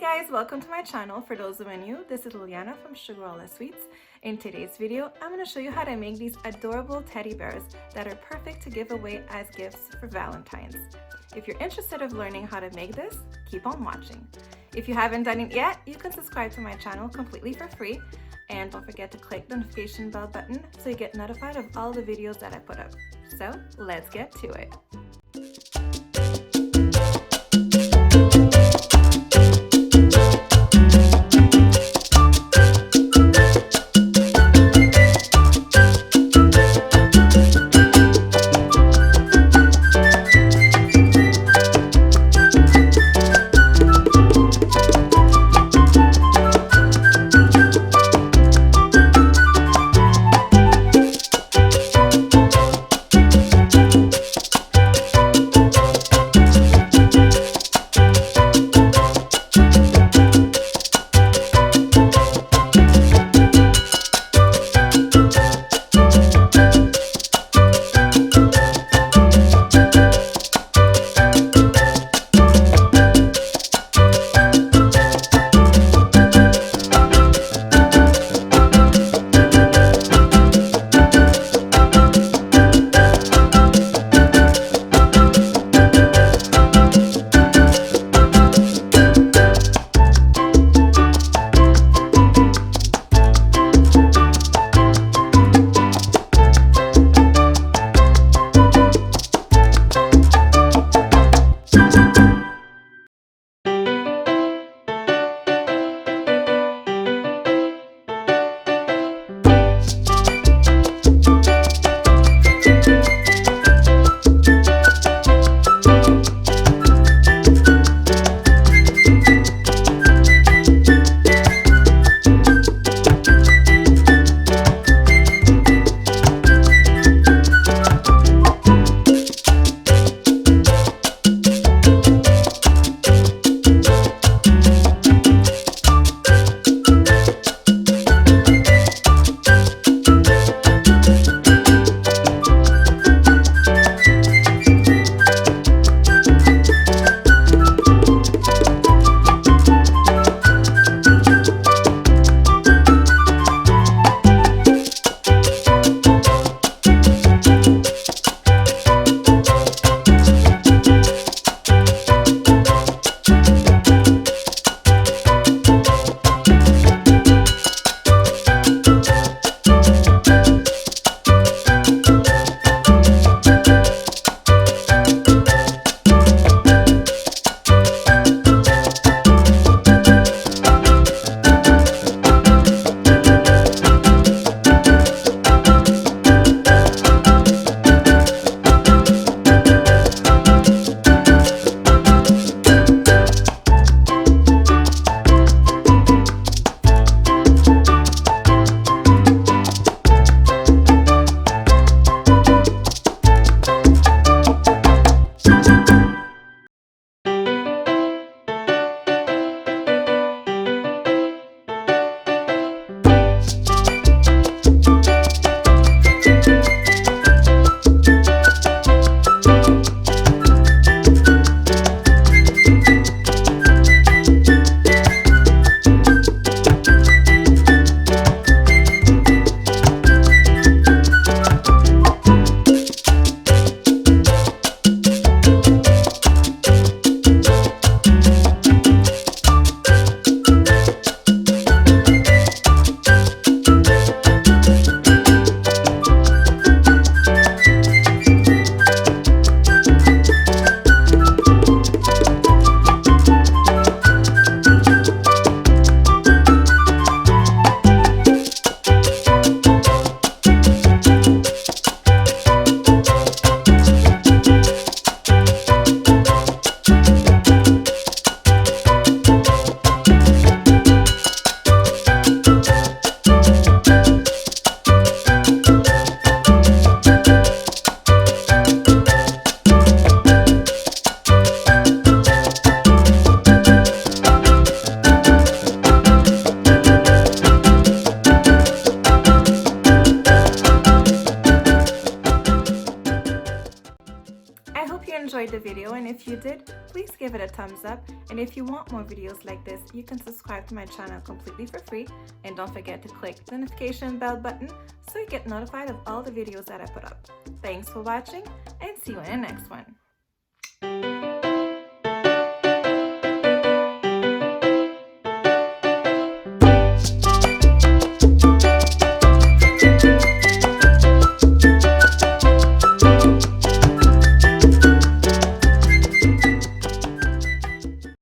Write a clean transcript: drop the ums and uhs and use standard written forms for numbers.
guys, welcome to my channel. For those who are new, this is Liliana from Sugarella Sweets. In today's video, I'm going to show you how to make these adorable teddy bears that are perfect to give away as gifts for Valentine's. If you're interested in learning how to make this, keep on watching. If you haven't done it yet, you can subscribe to my channel completely for free. And don't forget to click the notification bell button so you get notified of all the videos that I put up. So let's get to it. if you did, please give it a thumbs up. And if you want more videos like this, you can subscribe to my channel completely for free. And don't forget to click the notification bell button so you get notified of all the videos that I put up. Thanks for watching and see you in the next one.